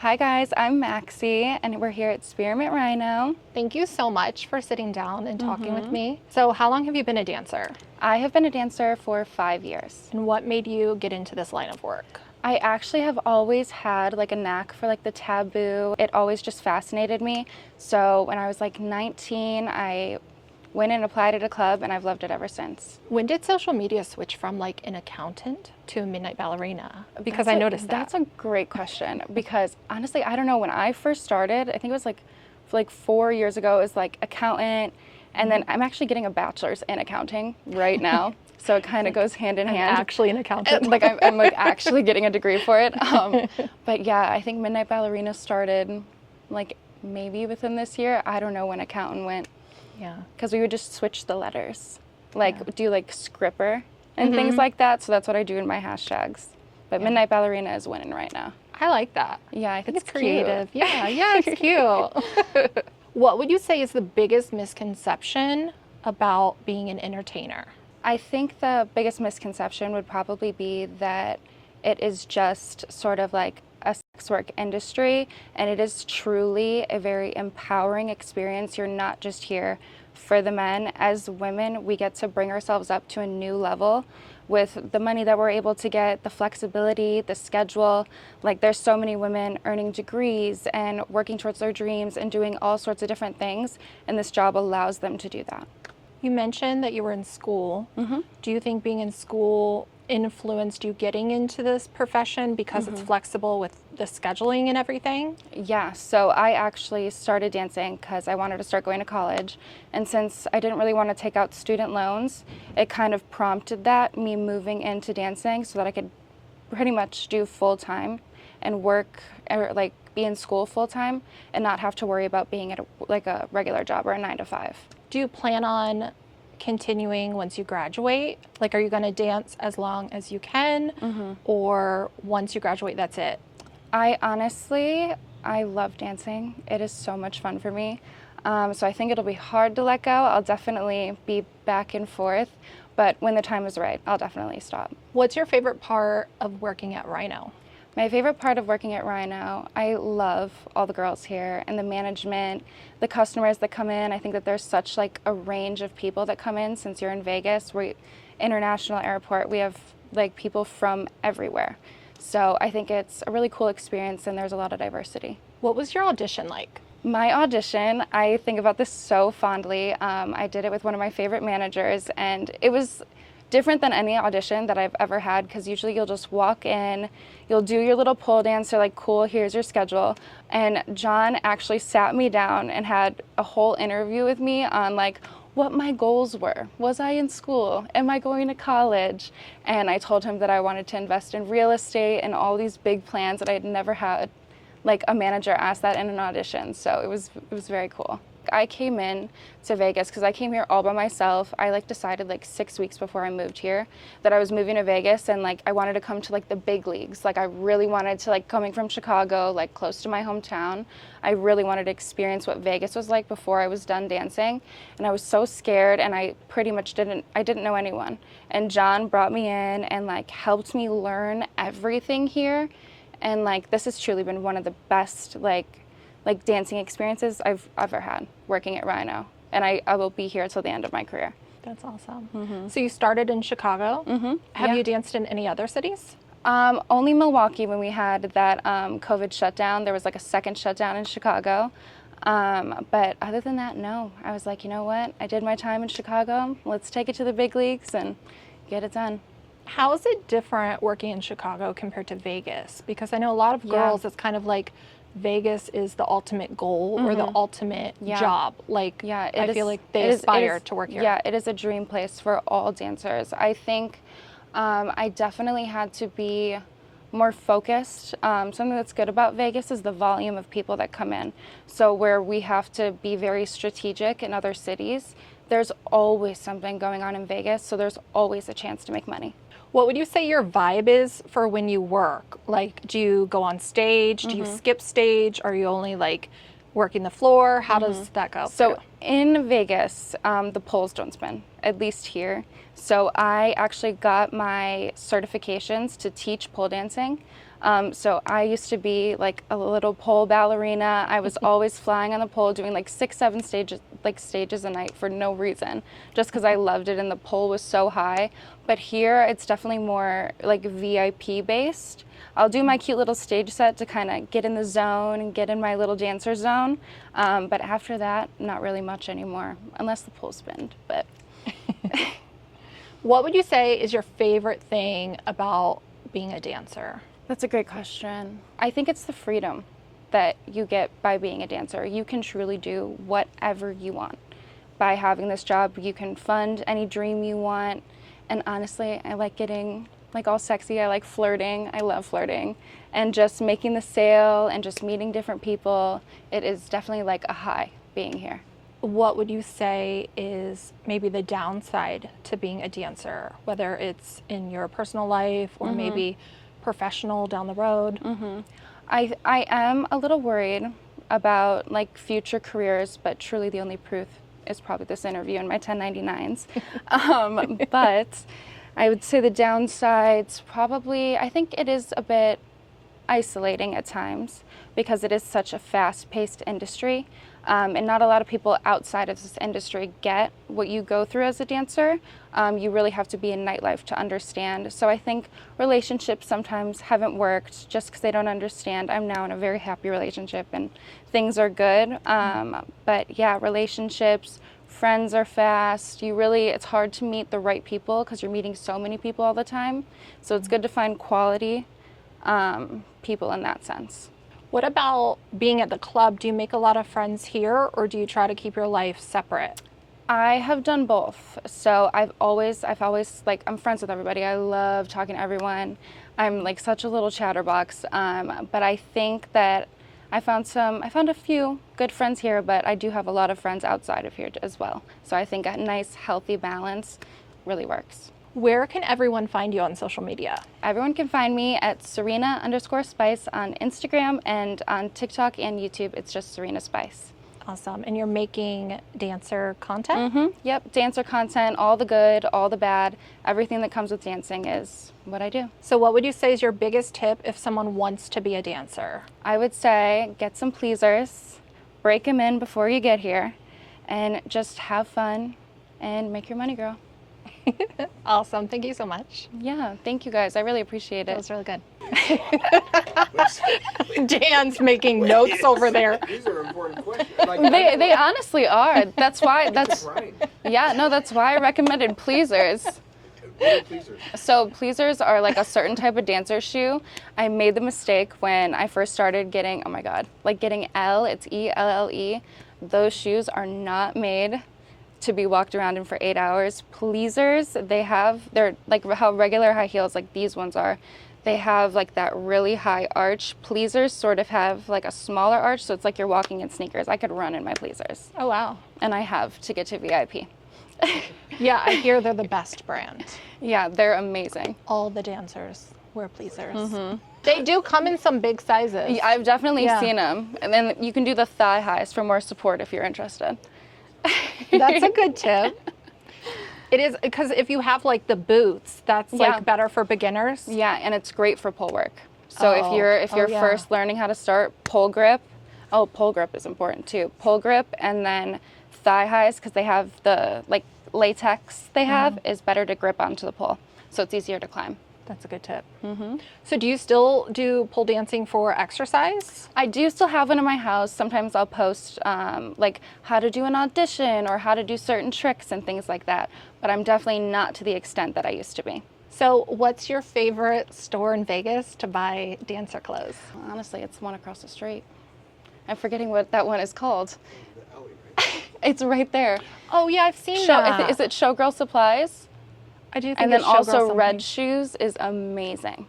Hi guys, I'm Maxie and we're here at Spearmint Rhino. Thank you so much for sitting down and talking with me. So how long have you been a dancer? I have been a dancer for 5 years. And what made you get into this line of work? I actually have always had like a knack for like the taboo. It always just fascinated me. So when I was like 19, I went and applied at a club and I've loved it ever since. When did social media switch from like an accountant to a midnight ballerina? Because I noticed that. That's a great question because honestly, I don't know. When I first started, I think it was like 4 years ago, it was like accountant. And then I'm actually getting a bachelor's in accounting right now. So it kind of goes hand in hand. Actually an accountant. Like I'm like actually getting a degree for it. But yeah, I think midnight ballerina started like maybe within this year. I don't know when accountant went. Yeah. Because we would just switch the letters, like do like scripper and things like that. So that's what I do in my hashtags. But midnight ballerina is winning right now. I like that. Yeah, I think It's creative. Cute. Yeah, it's cute. What would you say is the biggest misconception about being an entertainer? I think the biggest misconception would probably be that it is just sort of like a sex work industry, and it is truly a very empowering experience. You're not just here for the men. As women, we get to bring ourselves up to a new level with the money that we're able to get, the flexibility, the schedule. Like there's so many women earning degrees and working towards their dreams and doing all sorts of different things, and this job allows them to do that. You mentioned that you were in school. Do you think being in school influenced you getting into this profession because it's flexible with the scheduling and everything? Yeah, so I actually started dancing because I wanted to start going to college. And since I didn't really want to take out student loans, it kind of prompted that, me moving into dancing so that I could pretty much do full time and work or like be in school full time and not have to worry about being at a regular job or a 9 to 5. Do you plan on continuing once you graduate? Like, are you going to dance as long as you can, or once you graduate, that's it? I love dancing. It is so much fun for me. So I think it'll be hard to let go. I'll definitely be back and forth, but when the time is right, I'll definitely stop. What's your favorite part of working at Rhino? My favorite part of working at Rhino, I love all the girls here and the management, the customers that come in. I think that there's such like a range of people that come in. Since you're in Vegas, we're international airport, we have like people from everywhere. So I think it's a really cool experience and there's a lot of diversity. What was your audition like? My audition, I think about this so fondly. I did it with one of my favorite managers, and it was different than any audition that I've ever had, because usually you'll just walk in, you'll do your little pole dance, they're like, cool, here's your schedule. And John actually sat me down and had a whole interview with me on like what my goals were. Was I in school? Am I going to college? And I told him that I wanted to invest in real estate and all these big plans that I had never had like a manager ask that in an audition. So it was very cool. I came in to Vegas because I came here all by myself. I like decided like 6 weeks before I moved here that I was moving to Vegas, and like I wanted to come to like the big leagues. Like I really wanted to, like, coming from Chicago, like close to my hometown, I really wanted to experience what Vegas was like before I was done dancing. And I was so scared, and I pretty much didn't know anyone. And John brought me in and like helped me learn everything here. And like this has truly been one of the best like dancing experiences I've ever had working at Rhino, and I will be here till the end of my career. That's awesome. So you started in Chicago. Have you danced in any other cities? Only Milwaukee when we had that COVID shutdown. There was like a second shutdown in Chicago. But other than that, no. I was like, you know what? I did my time in Chicago. Let's take it to the big leagues and get it done. How is it different working in Chicago compared to Vegas? Because I know a lot of girls, it's kind of like Vegas is the ultimate goal or the ultimate job. Like, I feel like they aspire to work here. Yeah, it is a dream place for all dancers. I think I definitely had to be more focused. Something that's good about Vegas is the volume of people that come in. So where we have to be very strategic in other cities, there's always something going on in Vegas, so there's always a chance to make money. What would you say your vibe is for when you work? Like, do you go on stage? Do you skip stage? Are you only like working the floor? How does that go? So in Vegas, the poles don't spin, at least here. So I actually got my certifications to teach pole dancing So I used to be like a little pole ballerina. I was always flying on the pole, doing like 6-7 stages a night for no reason, just because I loved it and the pole was so high. But here it's definitely more like VIP based. I'll do my cute little stage set to kind of get in the zone and get in my little dancer zone. But after that, not really much anymore, unless the pool spinned. But what would you say is your favorite thing about being a dancer? That's a great question. I think it's the freedom that you get by being a dancer. You can truly do whatever you want. By having this job, you can fund any dream you want. And honestly, I like getting like all sexy. I like flirting. I love flirting. And just making the sale and just meeting different people. It is definitely like a high being here. What would you say is maybe the downside to being a dancer, whether it's in your personal life or maybe professional down the road? I am a little worried about like future careers, but truly the only proof is probably this interview and my 1099s. But I would say the downsides probably, I think it is a bit isolating at times because it is such a fast-paced industry. And not a lot of people outside of this industry get what you go through as a dancer. You really have to be in nightlife to understand. So I think relationships sometimes haven't worked just because they don't understand. I'm now in a very happy relationship and things are good. But yeah, relationships, friends are fast. It's hard to meet the right people because you're meeting so many people all the time. So it's good to find quality people in that sense. What about being at the club? Do you make a lot of friends here or do you try to keep your life separate? I have done both. So I've always like, I'm friends with everybody. I love talking to everyone. I'm like such a little chatterbox. But I think that I found a few good friends here, but I do have a lot of friends outside of here as well. So I think a nice, healthy balance really works. Where can everyone find you on social media? Everyone can find me at Serena_Spice on Instagram, and on TikTok and YouTube, it's just Serena Spice. Awesome. And you're making dancer content? Yep, dancer content, all the good, all the bad, everything that comes with dancing is what I do. So what would you say is your biggest tip if someone wants to be a dancer? I would say get some pleasers, break them in before you get here, and just have fun and make your money, girl. Awesome. Thank you so much. Yeah, thank you guys. I really appreciate it. That was really good. Dan's making notes over there. These are important questions. They honestly are. That's why Right. that's why I recommended pleasers. Pleasers. So pleasers are like a certain type of dancer shoe. I made the mistake when I first started getting, oh my God, like getting L, it's ELLE. Those shoes are not made to be walked around in for 8 hours. Pleasers, they're like how regular high heels like these ones are. They have like that really high arch. Pleasers sort of have like a smaller arch, so it's like you're walking in sneakers. I could run in my pleasers. Oh, wow. And I have to get to VIP. Yeah, I hear they're the best brand. Yeah, they're amazing. All the dancers wear pleasers. They do come in some big sizes. Yeah, I've definitely seen them. And then you can do the thigh highs for more support if you're interested. That's a good tip. It is, because if you have like the boots, that's like better for beginners. Yeah, and it's great for pole work. So if you're first learning how to start, pole grip. Oh, pole grip is important too. Pole grip and then thigh highs, because they have the like latex they have is better to grip onto the pole. So it's easier to climb. That's a good tip. So do you still do pole dancing for exercise? I do still have one in my house. Sometimes I'll post like how to do an audition or how to do certain tricks and things like that. But I'm definitely not to the extent that I used to be. So what's your favorite store in Vegas to buy dancer clothes? Honestly, it's one across the street. I'm forgetting what that one is called. It's right there. Oh yeah, I've seen that. Is it Showgirl Supplies? I do think And then it's Showgirl also something. Red Shoes is amazing.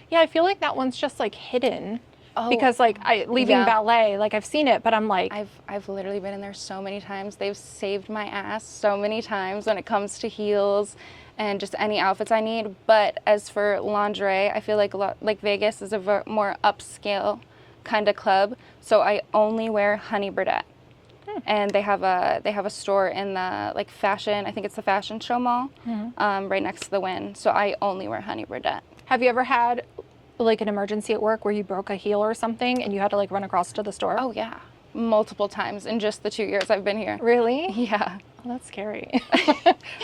Yeah, I feel like that one's just like hidden. Oh, because like leaving ballet, like I've seen it, but I'm like, I've literally been in there so many times. They've saved my ass so many times when it comes to heels and just any outfits I need. But as for lingerie, I feel like Vegas is a more upscale kind of club. So I only wear Honey Burdette. And they have a store in the like fashion, I think it's the Fashion Show Mall, right next to the Wynn. So I only wear Honey Burdette. have you ever had like an emergency at work where you broke a heel or something and you had to like run across to the store? Oh yeah, multiple times in just the 2 years I've been here. Really? Yeah. Oh, that's scary.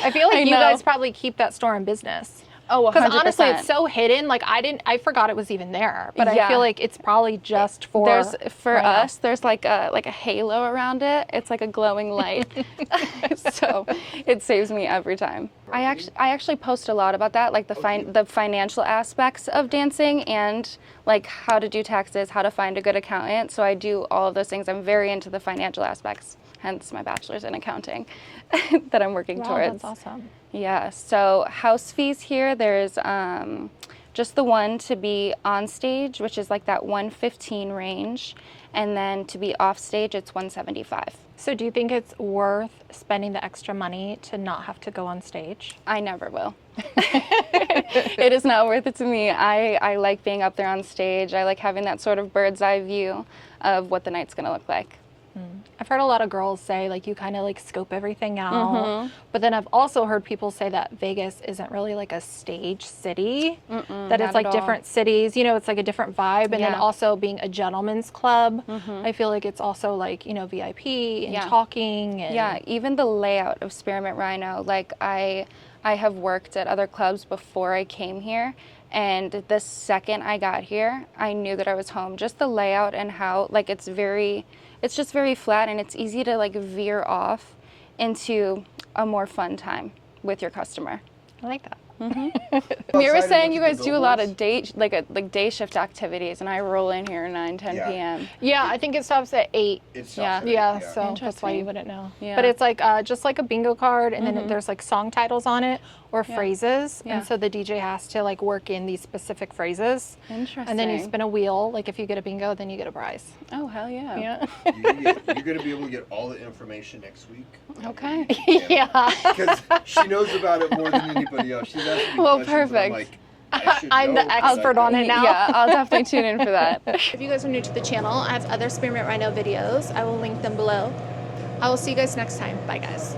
I feel like you guys probably keep that store in business. Oh, 100%. Because honestly, it's so hidden. Like I forgot it was even there. But I feel like it's probably just for us. There's like a halo around it. It's like a glowing light. So it saves me every time. I actually post a lot about that, like the financial aspects of dancing and like how to do taxes, how to find a good accountant. So I do all of those things. I'm very into the financial aspects. Hence my bachelor's in accounting that I'm working towards. That's awesome. Yeah, so house fees here, there's just the one to be on stage, which is like that 115 range, and then to be off stage, it's 175. So do you think it's worth spending the extra money to not have to go on stage? I never will. It is not worth it to me. I like being up there on stage. I like having that sort of bird's eye view of what the night's gonna look like. I've heard a lot of girls say like you kind of like scope everything out, but then I've also heard people say that Vegas isn't really like a stage city, that it's like different cities, you know, it's like a different vibe, and then also being a gentleman's club, I feel like it's also like, you know, VIP and talking. And even the layout of Spearmint Rhino, like I have worked at other clubs before I came here, and the second I got here, I knew that I was home. Just the layout and how like it's just very flat, and it's easy to like veer off into a more fun time with your customer. I like that. You were saying you guys do a lot of day shift activities, and I roll in here 9, 10 p.m. Yeah, I think it stops at 8. It stops at 8, so that's why you wouldn't know. Yeah. But it's like just like a bingo card, and then there's like song titles on it or phrases, and so the DJ has to like work in these specific phrases. Interesting. And then you spin a wheel. Like if you get a bingo, then you get a prize. Oh hell yeah! Yeah. You're going to be able to get all the information next week. Okay. Yeah. Because she knows about it more than anybody else. She's asking me Well, questions, and I'm perfect. like, I should I'm know, the expert on it now. Yeah, I'll definitely tune in for that. If you guys are new to the channel, I have other Spearmint Rhino videos. I will link them below. I will see you guys next time. Bye guys.